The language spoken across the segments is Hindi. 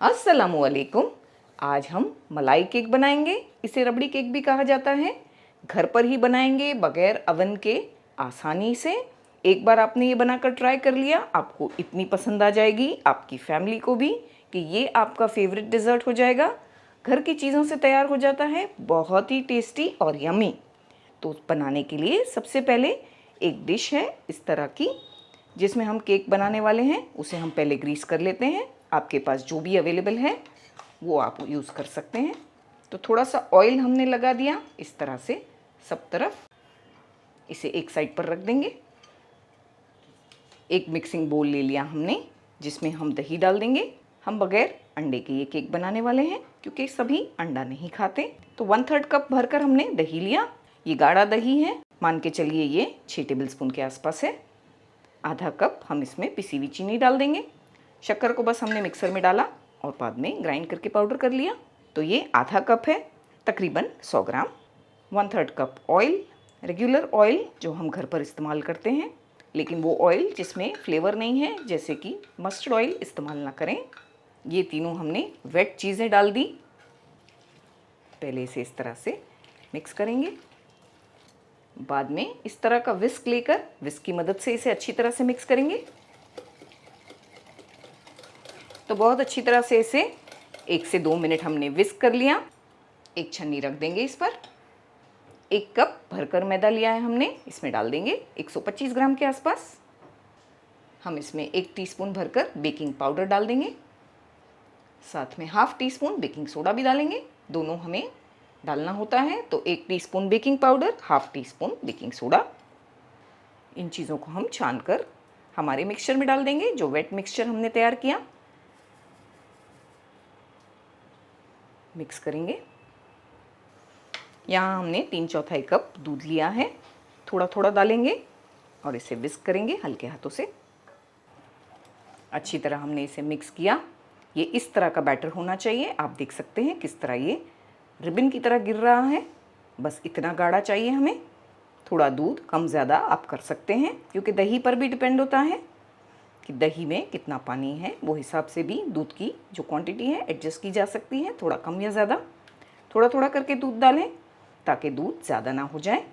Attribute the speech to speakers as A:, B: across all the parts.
A: अस्सलामुअलैकुम। आज हम मलाई केक बनाएंगे। इसे रबड़ी केक भी कहा जाता है। घर पर ही बनाएंगे बगैर अवन के, आसानी से। एक बार आपने ये बनाकर ट्राई कर लिया, आपको इतनी पसंद आ जाएगी, आपकी फैमिली को भी, कि ये आपका फेवरेट डिज़र्ट हो जाएगा। घर की चीज़ों से तैयार हो जाता है, बहुत ही टेस्टी और यमी। तो बनाने के लिए सबसे पहले एक डिश है इस तरह की, जिसमें हम केक बनाने वाले हैं। उसे हम पहले ग्रीस कर लेते हैं। आपके पास जो भी अवेलेबल है वो आप यूज़ कर सकते हैं। तो थोड़ा सा ऑयल हमने लगा दिया इस तरह से सब तरफ। इसे एक साइड पर रख देंगे। एक मिक्सिंग बोल ले लिया हमने, जिसमें हम दही डाल देंगे। हम बगैर अंडे के ये केक बनाने वाले हैं, क्योंकि सभी अंडा नहीं खाते। तो 1/3 कप भरकर हमने दही लिया। ये गाढ़ा दही है, मान के चलिए ये 6 टेबलस्पून के आसपास है। आधा कप हम इसमें पिसी हुई चीनी डाल देंगे। शक्कर को बस हमने मिक्सर में डाला और बाद में ग्राइंड करके पाउडर कर लिया। तो ये आधा कप है, तकरीबन 100 ग्राम। 1/3 कप ऑयल, रेगुलर ऑयल जो हम घर पर इस्तेमाल करते हैं, लेकिन वो ऑयल जिसमें फ्लेवर नहीं है, जैसे कि मस्टर्ड ऑयल, इस्तेमाल ना करें। ये तीनों हमने वेट चीज़ें डाल दी। पहले इसे इस तरह से मिक्स करेंगे। बाद में इस तरह का विस्क लेकर विस्क की मदद से इसे अच्छी तरह से मिक्स करेंगे। तो बहुत अच्छी तरह से इसे 1 से 2 मिनट हमने विस्क कर लिया। एक छन्नी रख देंगे इस पर। 1 कप भरकर मैदा लिया है हमने, इसमें डाल देंगे 125 ग्राम के आसपास। हम इसमें 1 टीस्पून भरकर बेकिंग पाउडर डाल देंगे। साथ में ½ टीस्पून बेकिंग सोडा भी डालेंगे। दोनों हमें डालना होता है। तो 1 teaspoon baking powder, ½ teaspoon baking soda. इन चीज़ों को हम छान कर हमारे मिक्सचर में डाल देंगे, जो वेट मिक्सचर हमने तैयार किया। मिक्स करेंगे। यहाँ हमने 3/4 कप दूध लिया है। थोड़ा थोड़ा डालेंगे और इसे विस्क करेंगे हल्के हाथों से। अच्छी तरह हमने इसे मिक्स किया। ये इस तरह का बैटर होना चाहिए। आप देख सकते हैं किस तरह ये रिबन की तरह गिर रहा है। बस इतना गाढ़ा चाहिए हमें। थोड़ा दूध कम ज़्यादा आप कर सकते हैं, क्योंकि दही पर भी डिपेंड होता है कि दही में कितना पानी है। वो हिसाब से भी दूध की जो क्वांटिटी है एडजस्ट की जा सकती है, थोड़ा कम या ज़्यादा। थोड़ा थोड़ा करके दूध डालें ताकि दूध ज़्यादा ना हो जाए।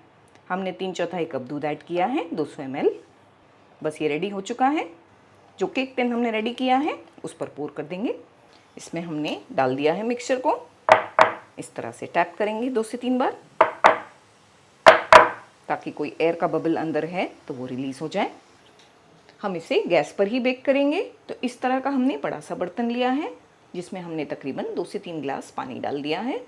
A: हमने 3/4 कप दूध ऐड किया है, 200 ml। बस ये रेडी हो चुका है। जो केक टिन हमने रेडी किया है उस पर पोर कर देंगे। इसमें हमने डाल दिया है मिक्सचर को। इस तरह से टैप करेंगे 2 से 3 बार, ताकि कोई एयर का बबल अंदर है तो वो रिलीज़ हो जाए। हम इसे गैस पर ही बेक करेंगे। तो इस तरह का हमने बड़ा सा बर्तन लिया है, जिसमें हमने तकरीबन 2 से 3 गिलास पानी डाल दिया है।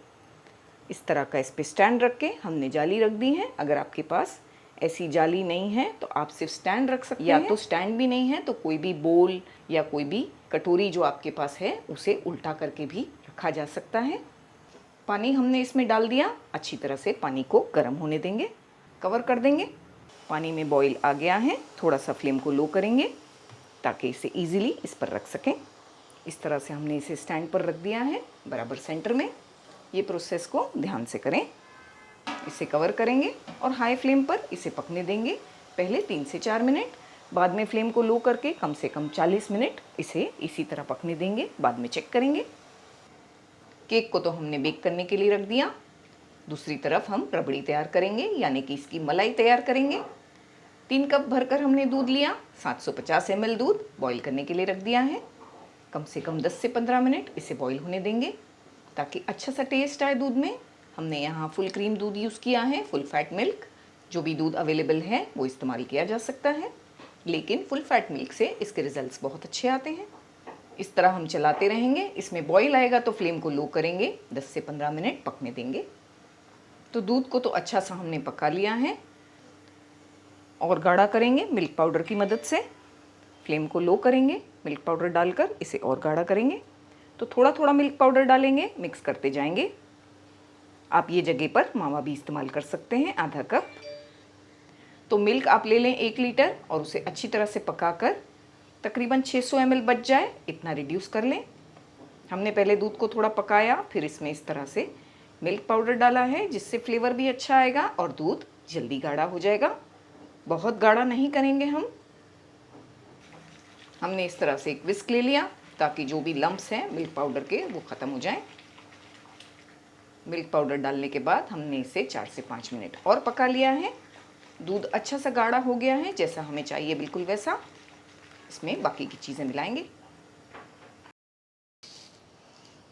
A: इस तरह का इस पर स्टैंड रख के हमने जाली रख दी है। अगर आपके पास ऐसी जाली नहीं है तो आप सिर्फ स्टैंड रख सकते हैं, या तो स्टैंड भी नहीं है तो कोई भी बोल या कोई भी कटोरी जो आपके पास है उसे उल्टा करके भी रखा जा सकता है। पानी हमने इसमें डाल दिया। अच्छी तरह से पानी को गर्म होने देंगे, कवर कर देंगे। पानी में बॉईल आ गया है। थोड़ा सा फ्लेम को लो करेंगे ताकि इसे इजीली इस पर रख सकें। इस तरह से हमने इसे स्टैंड पर रख दिया है, बराबर सेंटर में। ये प्रोसेस को ध्यान से करें। इसे कवर करेंगे और हाई फ्लेम पर इसे पकने देंगे। पहले 3 से 4 मिनट, बाद में फ्लेम को लो करके कम से कम 40 मिनट इसे इसी तरह पकने देंगे। बाद में चेक करेंगे। केक को तो हमने बेक करने के लिए रख दिया। दूसरी तरफ हम रबड़ी तैयार करेंगे, यानी कि इसकी मलाई तैयार करेंगे। 3 कप भरकर हमने दूध लिया। 750 ml दूध बॉईल करने के लिए रख दिया है। कम से कम 10 से 15 मिनट इसे बॉईल होने देंगे, ताकि अच्छा सा टेस्ट आए दूध में। हमने यहाँ फुल क्रीम दूध यूज़ किया है, फुल फैट मिल्क। जो भी दूध अवेलेबल है वो इस्तेमाल किया जा सकता है, लेकिन फुल फैट मिल्क से इसके रिज़ल्ट्स बहुत अच्छे आते हैं। इस तरह हम चलाते रहेंगे। इसमें बॉईल आएगा तो फ्लेम को लो करेंगे, 10 से 15 मिनट पकने देंगे। तो दूध को तो अच्छा सा हमने पका लिया है और गाढ़ा करेंगे मिल्क पाउडर की मदद से। फ्लेम को लो करेंगे, मिल्क पाउडर डालकर इसे और गाढ़ा करेंगे। तो थोड़ा थोड़ा मिल्क पाउडर डालेंगे, मिक्स करते जाएंगे। आप ये जगह पर मावा भी इस्तेमाल कर सकते हैं, आधा कप। तो मिल्क आप ले लें 1 लीटर और उसे अच्छी तरह से पकाकर तकरीबन 600 ml बच जाए, इतना रिड्यूस कर लें। हमने पहले दूध को थोड़ा पकाया, फिर इसमें इस तरह से मिल्क पाउडर डाला है, जिससे फ्लेवर भी अच्छा आएगा और दूध जल्दी गाढ़ा हो जाएगा। बहुत गाढ़ा नहीं करेंगे हम। हमने इस तरह से एक विस्क ले लिया। ताकि जो भी लम्प्स हैं मिल्क पाउडर के वो ख़त्म हो जाएं। मिल्क पाउडर डालने के बाद हमने इसे 4 से 5 मिनट और पका लिया है। दूध अच्छा सा गाढ़ा हो गया है, जैसा हमें चाहिए बिल्कुल वैसा। इसमें बाकी की चीज़ें मिलाएंगे।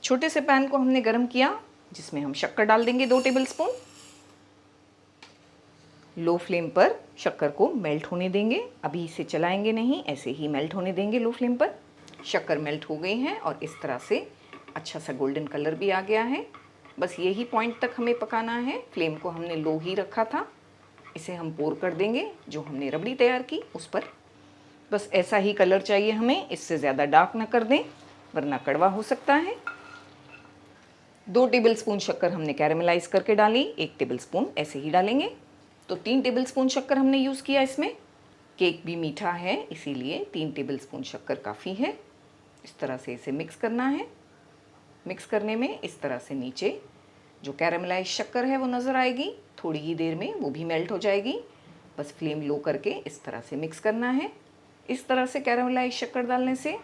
A: छोटे से पैन को हमने गरम किया, जिसमें हम शक्कर डाल देंगे 2 टेबलस्पून। लो फ्लेम पर शक्कर को मेल्ट होने देंगे। अभी इसे चलाएंगे नहीं, ऐसे ही मेल्ट होने देंगे लो फ्लेम पर। शक्कर मेल्ट हो गई है और इस तरह से अच्छा सा गोल्डन कलर भी आ गया है। बस यही पॉइंट तक हमें पकाना है। फ्लेम को हमने लो ही रखा था। इसे हम पोर कर देंगे जो हमने रबड़ी तैयार की उस पर। बस ऐसा ही कलर चाहिए हमें, इससे ज़्यादा डार्क ना कर दें वरना कड़वा हो सकता है। 2 टेबलस्पून शक्कर हमने कैरेमलाइज करके डाली, 1 टेबलस्पून ऐसे ही डालेंगे। तो 3 टेबलस्पून शक्कर हमने यूज़ किया इसमें। केक भी मीठा है, इसीलिए 3 टेबलस्पून शक्कर काफ़ी है। इस तरह से इसे मिक्स करना है। मिक्स करने में इस तरह से नीचे जो कैरेमलाइज शक्कर है वो नज़र आएगी। थोड़ी ही देर में वो भी मेल्ट हो जाएगी। बस फ्लेम लो करके इस तरह से मिक्स करना है। इस तरह से कैरेमलाइज शक्कर डालने से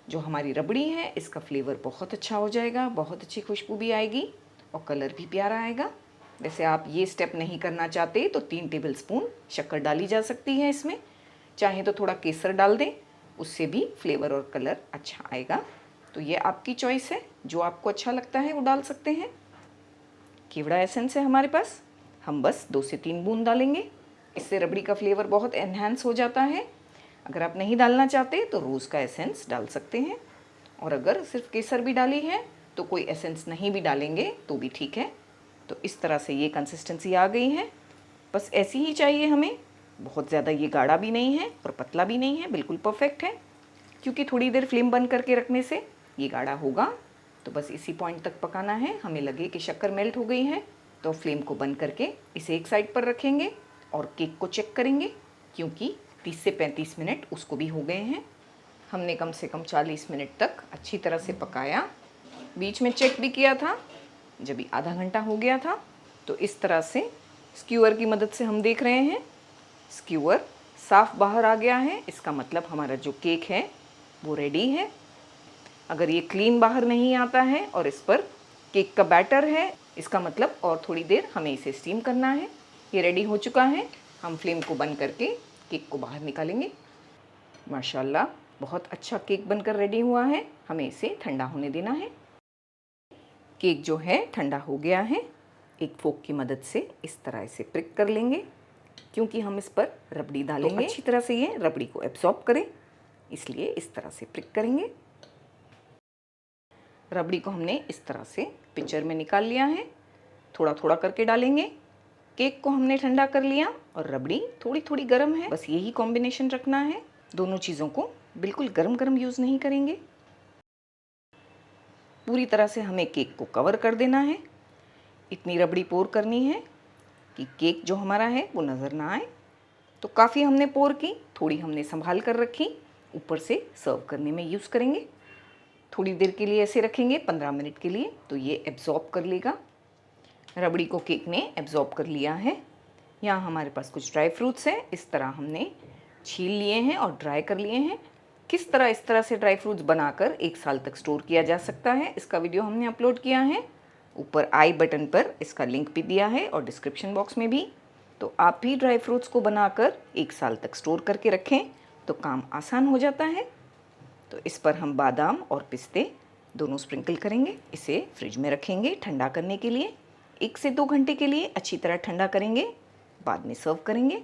A: जो हमारी रबड़ी है इसका फ्लेवर बहुत अच्छा हो जाएगा, बहुत अच्छी खुशबू भी आएगी और कलर भी प्यारा आएगा। वैसे आप ये स्टेप नहीं करना चाहते तो 3 टेबलस्पून शक्कर डाली जा सकती है इसमें। चाहे तो थोड़ा केसर डाल दें, उससे भी फ्लेवर और कलर अच्छा आएगा। तो ये आपकी चॉइस है, जो आपको अच्छा लगता है वो डाल सकते हैं। केवड़ा एसेंस है हमारे पास, हम बस 2 से 3 बूंद डालेंगे। इससे रबड़ी का फ्लेवर बहुत एनहांस हो जाता है। अगर आप नहीं डालना चाहते तो रोज़ का एसेंस डाल सकते हैं, और अगर सिर्फ केसर भी डाली है तो कोई एसेंस नहीं भी डालेंगे तो भी ठीक है। तो इस तरह से ये कंसिस्टेंसी आ गई है। बस ऐसी ही चाहिए हमें, बहुत ज़्यादा ये गाढ़ा भी नहीं है और पतला भी नहीं है, बिल्कुल परफेक्ट है। क्योंकि थोड़ी देर फ्लेम बंद करके रखने से ये गाढ़ा होगा। तो बस इसी पॉइंट तक पकाना है। हमें लगे कि शक्कर मेल्ट हो गई है तो फ्लेम को बंद करके इसे एक साइड पर रखेंगे और केक को चेक करेंगे, क्योंकि 30 से 35 मिनट उसको भी हो गए हैं। हमने कम से कम 40 मिनट तक अच्छी तरह से पकाया। बीच में चेक भी किया था जब आधा घंटा हो गया था। तो इस तरह से स्क्यूअर की मदद से हम देख रहे हैं, स्क्यूअर साफ बाहर आ गया है। इसका मतलब हमारा जो केक है वो रेडी है। अगर ये क्लीन बाहर नहीं आता है और इस पर केक का बैटर है, इसका मतलब और थोड़ी देर हमें इसे स्टीम करना है। ये रेडी हो चुका है। हम फ्लेम को बंद करके केक को बाहर निकालेंगे। माशाल्लाह, बहुत अच्छा केक बनकर रेडी हुआ है। हमें इसे ठंडा होने देना है। केक जो है ठंडा हो गया है। एक फोक की मदद से इस तरह इसे प्रिक कर लेंगे, क्योंकि हम इस पर रबड़ी डालेंगे। तो अच्छी तरह से ये रबड़ी को एब्जॉर्ब करे, इसलिए इस तरह से प्रिक करेंगे। रबड़ी को हमने इस तरह से पिंचर में निकाल लिया है। थोड़ा थोड़ा करके डालेंगे। केक को हमने ठंडा कर लिया और रबड़ी थोड़ी थोड़ी गर्म है। बस यही कॉम्बिनेशन रखना है। दोनों चीज़ों को बिल्कुल गरम गरम यूज़ नहीं करेंगे। पूरी तरह से हमें केक को कवर कर देना है। इतनी रबड़ी पोर करनी है कि केक जो हमारा है वो नज़र ना आए। तो काफ़ी हमने पोर की, थोड़ी हमने संभाल कर रखी, ऊपर से सर्व करने में यूज़ करेंगे। थोड़ी देर के लिए ऐसे रखेंगे, 15 मिनट के लिए, तो ये एब्जॉर्ब कर लेगा। रबड़ी को केक ने एब्जॉर्ब कर लिया है। यहाँ हमारे पास कुछ ड्राई फ्रूट्स हैं। इस तरह हमने छील लिए हैं और ड्राई कर लिए हैं। किस तरह इस तरह से ड्राई फ्रूट्स बनाकर 1 साल तक स्टोर किया जा सकता है, इसका वीडियो हमने अपलोड किया है। ऊपर आई बटन पर इसका लिंक भी दिया है और डिस्क्रिप्शन बॉक्स में भी। तो आप भी ड्राई फ्रूट्स को बनाकर 1 साल तक स्टोर करके रखें तो काम आसान हो जाता है। तो इस पर हम बादाम और पिस्ते दोनों स्प्रिंकल करेंगे। इसे फ्रिज में रखेंगे ठंडा करने के लिए। 1 से 2 घंटे के लिए अच्छी तरह ठंडा करेंगे, बाद में सर्व करेंगे।